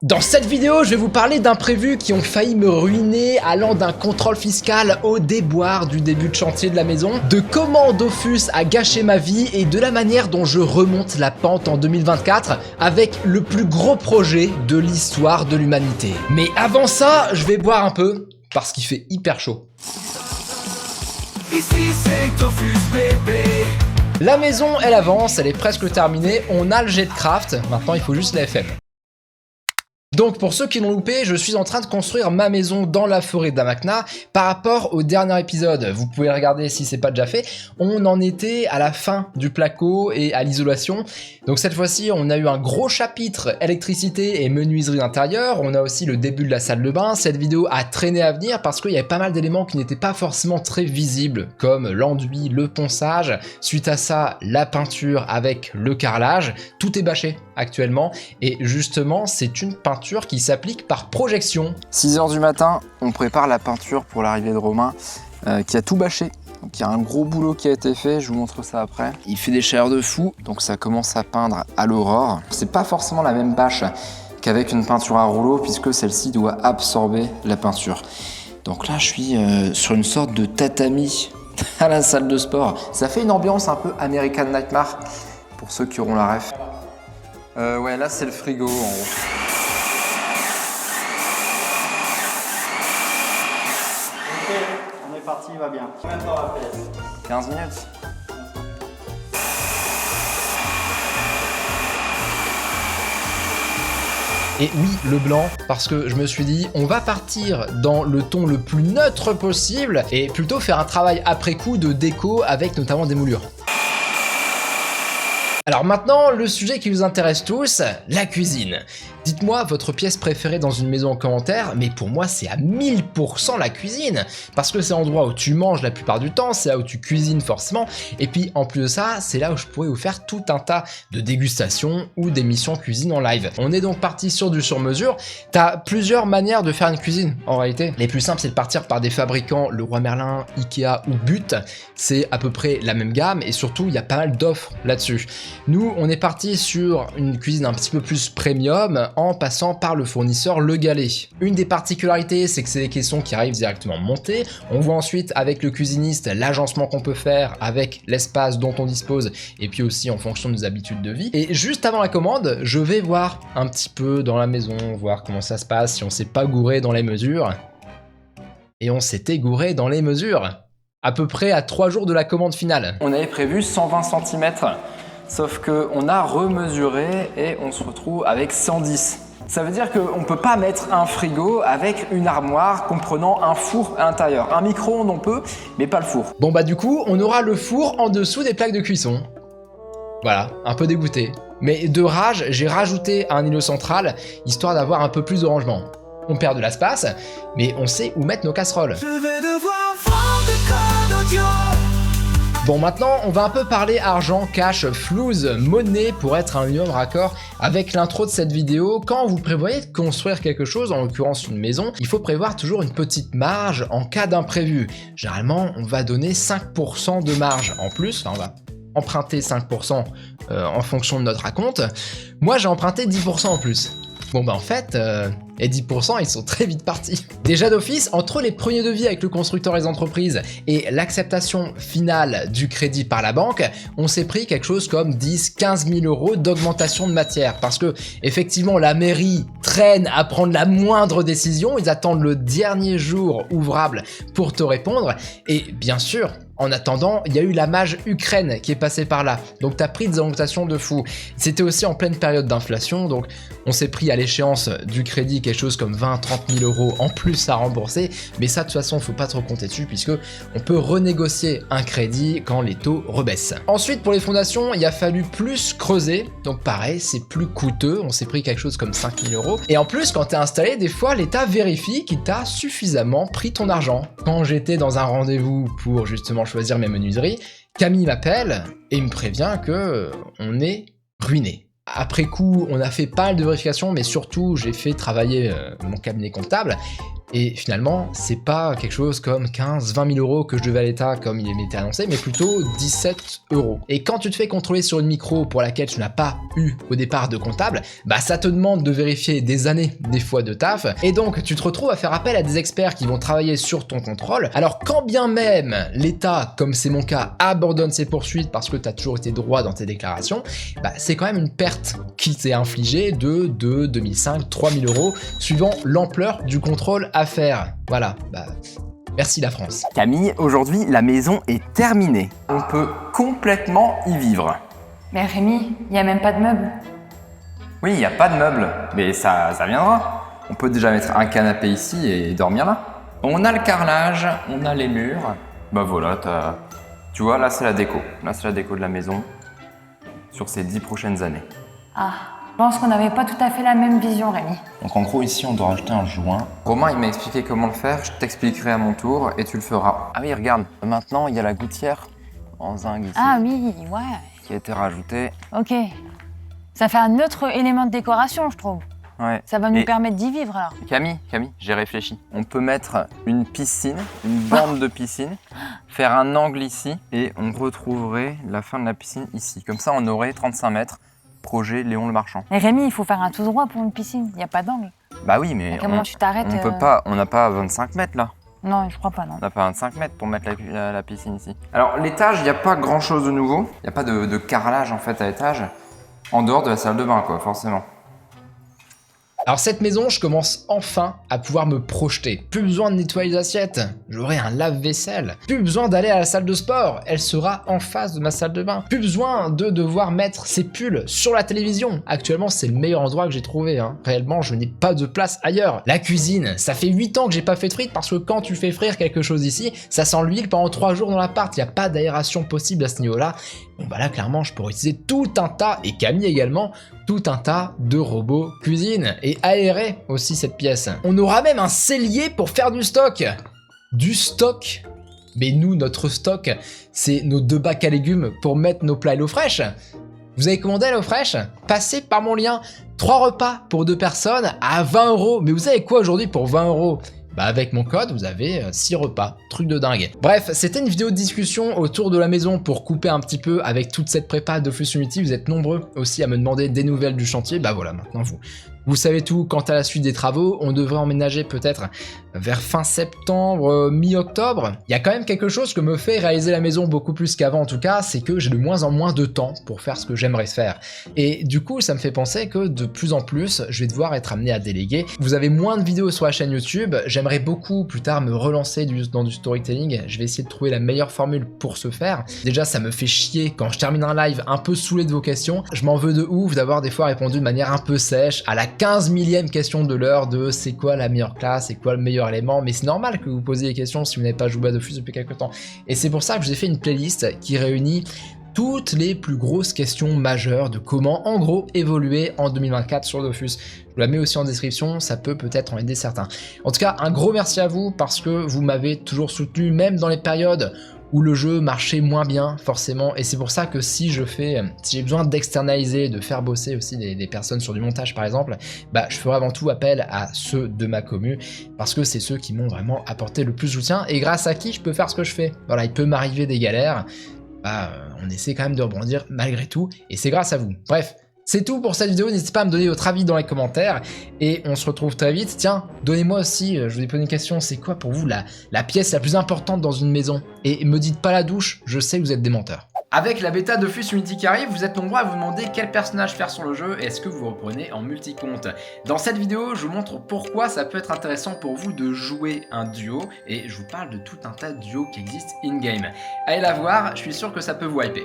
Dans cette vidéo, je vais vous parler d'imprévus qui ont failli me ruiner, allant d'un contrôle fiscal au déboire du début de chantier de la maison, de comment Dofus a gâché ma vie et de la manière dont je remonte la pente en 2024 avec le plus gros projet de l'histoire de l'humanité. Mais avant ça, je vais boire un peu parce qu'il fait hyper chaud. Ici c'est Dofus bébé. La maison, elle avance, elle est presque terminée, on a le jet de craft, maintenant il faut juste la FM. Donc pour ceux qui l'ont loupé, je suis en train de construire ma maison dans la forêt d'Amakna par rapport au dernier épisode. Vous pouvez regarder si c'est pas déjà fait. On en était à la fin du placo et à l'isolation. Donc cette fois-ci, on a eu un gros chapitre électricité et menuiserie intérieure. On a aussi le début de la salle de bain. Cette vidéo a traîné à venir parce qu'il y avait pas mal d'éléments qui n'étaient pas forcément très visibles, comme l'enduit, le ponçage. Suite à ça, la peinture avec le carrelage. Tout est bâché actuellement et justement, c'est une peinture qui s'applique par projection. 6 h du matin, on prépare la peinture pour l'arrivée de Romain qui a tout bâché. Donc il y a un gros boulot qui a été fait, je vous montre ça après. Il fait des chaleurs de fou, donc ça commence à peindre à l'aurore. C'est pas forcément la même bâche qu'avec une peinture à rouleau puisque celle-ci doit absorber la peinture. Donc là je suis sur une sorte de tatami à la salle de sport. Ça fait une ambiance un peu American Nightmare pour ceux qui auront la ref. Ouais, là c'est le frigo en haut. On est parti, va bien. Combien de temps la pièce? 15 minutes. Et oui, le blanc, parce que je me suis dit, on va partir dans le ton le plus neutre possible et plutôt faire un travail après coup de déco avec notamment des moulures. Alors maintenant, le sujet qui vous intéresse tous, la cuisine. Dites-moi votre pièce préférée dans une maison en commentaire, mais pour moi c'est à 1000% la cuisine, parce que c'est l'endroit où tu manges la plupart du temps, c'est là où tu cuisines forcément, et puis en plus de ça, c'est là où je pourrais vous faire tout un tas de dégustations ou d'émissions cuisine en live. On est donc parti sur du sur-mesure. T'as plusieurs manières de faire une cuisine en réalité. Les plus simples, c'est de partir par des fabricants, Leroy Merlin, Ikea ou But, c'est à peu près la même gamme, et surtout il y a pas mal d'offres là-dessus. Nous, on est parti sur une cuisine un petit peu plus premium, en passant par le fournisseur Le Galet. Une des particularités, c'est que c'est des caissons qui arrivent directement montés. On voit ensuite avec le cuisiniste l'agencement qu'on peut faire avec l'espace dont on dispose et puis aussi en fonction de nos habitudes de vie. Et juste avant la commande, je vais voir un petit peu dans la maison, voir comment ça se passe, si on s'est pas gouré dans les mesures. Et on s'était gouré dans les mesures. À peu près à 3 jours de la commande finale. On avait prévu 120 cm. Sauf qu'on a remesuré et on se retrouve avec 110. Ça veut dire qu'on ne peut pas mettre un frigo avec une armoire comprenant un four à l'intérieur. Un micro-ondes on peut, mais pas le four. Bon bah du coup, on aura le four en dessous des plaques de cuisson. Voilà, un peu dégoûté. Mais de rage, j'ai rajouté un îlot central, histoire d'avoir un peu plus de rangement. On perd de l'espace, mais on sait où mettre nos casseroles. Je vais devoir vendre des codes audio. Bon, maintenant, on va un peu parler argent, cash, flouze, monnaie pour être un minimum raccord avec l'intro de cette vidéo. Quand vous prévoyez de construire quelque chose, en l'occurrence une maison, il faut prévoir toujours une petite marge en cas d'imprévu. Généralement, on va donner 5% de marge en plus, enfin, on va emprunter 5% en fonction de notre acompte. Moi, j'ai emprunté 10% en plus. Bon bah en fait, les 10% ils sont très vite partis. Déjà d'office, entre les premiers devis avec le constructeur et les entreprises et l'acceptation finale du crédit par la banque, on s'est pris quelque chose comme 10-15 000 € d'augmentation de matière. Parce que effectivement la mairie traîne à prendre la moindre décision, ils attendent le dernier jour ouvrable pour te répondre. Et bien sûr, en attendant, il y a eu la mage Ukraine qui est passée par là. Donc t'as pris des augmentations de fou. C'était aussi en pleine période d'inflation, donc on s'est pris à l'échéance du crédit quelque chose comme 20-30 000 € en plus à rembourser. Mais ça de toute façon, faut pas trop compter dessus puisque on peut renégocier un crédit quand les taux rebaissent. Ensuite, pour les fondations, il a fallu plus creuser. Donc pareil, c'est plus coûteux. On s'est pris quelque chose comme 5 000 €. Et en plus, quand t'es installé, des fois, l'État vérifie qu'il t'a suffisamment pris ton argent. Quand j'étais dans un rendez-vous pour justement choisir mes menuiseries, Camille m'appelle et me prévient que on est ruiné. Après coup, on a fait pas mal de vérifications, mais surtout, j'ai fait travailler mon cabinet comptable Et finalement, c'est pas quelque chose comme 15-20 000 euros que je devais à l'État comme il m'était annoncé, mais plutôt 17 euros. Et quand tu te fais contrôler sur une micro pour laquelle tu n'as pas eu au départ de comptable, bah ça te demande de vérifier des années, des fois de taf, et donc tu te retrouves à faire appel à des experts qui vont travailler sur ton contrôle. Alors quand bien même l'État, comme c'est mon cas, abandonne ses poursuites parce que tu as toujours été droit dans tes déclarations, bah c'est quand même une perte qui t'est infligée de 2005, 3000 euros, suivant l'ampleur du contrôle à faire. Voilà, bah merci la France. Camille, aujourd'hui, la maison est terminée. On peut complètement y vivre. Mais Rémi, il n'y a même pas de meubles. Oui, il n'y a pas de meubles, mais ça viendra. On peut déjà mettre un canapé ici et dormir là. On a le carrelage, on a les murs. Bah voilà, tu vois, là c'est la déco. Là c'est la déco de la maison sur ces 10 prochaines années. Ah, je pense qu'on n'avait pas tout à fait la même vision, Rémi. Donc en gros ici on doit rajouter un joint. Romain il m'a expliqué comment le faire, je t'expliquerai à mon tour et tu le feras. Ah oui regarde, maintenant il y a la gouttière en zinc ici Ah oui, ouais. qui a été rajoutée. Ok. Ça fait un autre élément de décoration, je trouve. Ouais. Ça va nous Et permettre d'y vivre alors. Camille, j'ai réfléchi. On peut mettre une piscine, une bande de piscine, faire un angle ici et on retrouverait la fin de la piscine ici. Comme ça on aurait 35 mètres, projet Léon le Marchand. Mais Rémi, il faut faire un tout droit pour une piscine, il n'y a pas d'angle. Bah oui mais Comment tu t'arrêtes on peut pas, on n'a pas 25 mètres là. Non, je crois pas, non. On n'a pas 25 mètres pour mettre la piscine ici. Alors l'étage, il n'y a pas grand chose de nouveau. Il n'y a pas de carrelage en fait à l'étage. En dehors de la salle de bain quoi, forcément. Alors cette maison, je commence enfin à pouvoir me projeter. Plus besoin de nettoyer les assiettes, j'aurai un lave-vaisselle. Plus besoin d'aller à la salle de sport, elle sera en face de ma salle de bain. Plus besoin de devoir mettre ses pulls sur la télévision. Actuellement, c'est le meilleur endroit que j'ai trouvé. Réellement, je n'ai pas de place ailleurs. La cuisine, ça fait 8 ans que j'ai pas fait de frites parce que quand tu fais frire quelque chose ici, ça sent l'huile pendant 3 jours dans l'appart. Il n'y a pas d'aération possible à ce niveau-là. Bon bah là, clairement, je pourrais utiliser tout un tas, et Camille également, tout un tas de robots cuisine et aérer aussi cette pièce. On aura même un cellier pour faire du stock. Du stock? Mais nous, notre stock, c'est nos 2 bacs à légumes pour mettre nos plats HelloFresh. Vous avez commandé HelloFresh? Passez par mon lien. 3 repas pour 2 personnes à 20 €. Mais vous savez quoi aujourd'hui pour 20 €? Bah avec mon code, vous avez 6 repas. Truc de dingue. Bref, c'était une vidéo de discussion autour de la maison pour couper un petit peu avec toute cette prépa d'Office Unity. Vous êtes nombreux aussi à me demander des nouvelles du chantier. Bah voilà, maintenant vous savez tout quant à la suite des travaux. On devrait emménager peut-être vers fin septembre, mi-octobre. Il y a quand même quelque chose que me fait réaliser la maison beaucoup plus qu'avant en tout cas, c'est que j'ai de moins en moins de temps pour faire ce que j'aimerais faire. Et du coup, ça me fait penser que de plus en plus, je vais devoir être amené à déléguer. Vous avez moins de vidéos sur la chaîne YouTube. J'aimerais beaucoup plus tard me relancer dans du storytelling. Je vais essayer de trouver la meilleure formule pour ce faire. Déjà, ça me fait chier quand je termine un live un peu saoulé de vos questions. Je m'en veux de ouf d'avoir des fois répondu de manière un peu sèche à la 15 millième question de l'heure de c'est quoi la meilleure classe, c'est quoi le meilleur élément, mais c'est normal que vous posiez des questions si vous n'avez pas joué à Dofus depuis quelques temps. Et c'est pour ça que je vous ai fait une playlist qui réunit toutes les plus grosses questions majeures de comment en gros évoluer en 2024 sur Dofus. Je vous la mets aussi en description, ça peut peut-être en aider certains. En tout cas, un gros merci à vous parce que vous m'avez toujours soutenu, même dans les périodes où le jeu marchait moins bien forcément, et c'est pour ça que si j'ai besoin d'externaliser, de faire bosser aussi des personnes sur du montage par exemple, bah je ferai avant tout appel à ceux de ma commu, parce que c'est ceux qui m'ont vraiment apporté le plus de soutien, et grâce à qui je peux faire ce que je fais. Voilà, il peut m'arriver des galères, bah on essaie quand même de rebondir malgré tout, et c'est grâce à vous. Bref, c'est tout pour cette vidéo, n'hésitez pas à me donner votre avis dans les commentaires, et on se retrouve très vite. Tiens, donnez-moi aussi, je vous ai posé une question, c'est quoi pour vous la pièce la plus importante dans une maison? Et me dites pas la douche, je sais que vous êtes des menteurs. Avec la bêta Dofus Unity qui arrive, vous êtes nombreux à vous demander quel personnage faire sur le jeu et est-ce que vous reprenez en multi-compte. Dans cette vidéo, je vous montre pourquoi ça peut être intéressant pour vous de jouer un duo, et je vous parle de tout un tas de duos qui existent in-game. Allez la voir, je suis sûr que ça peut vous hyper.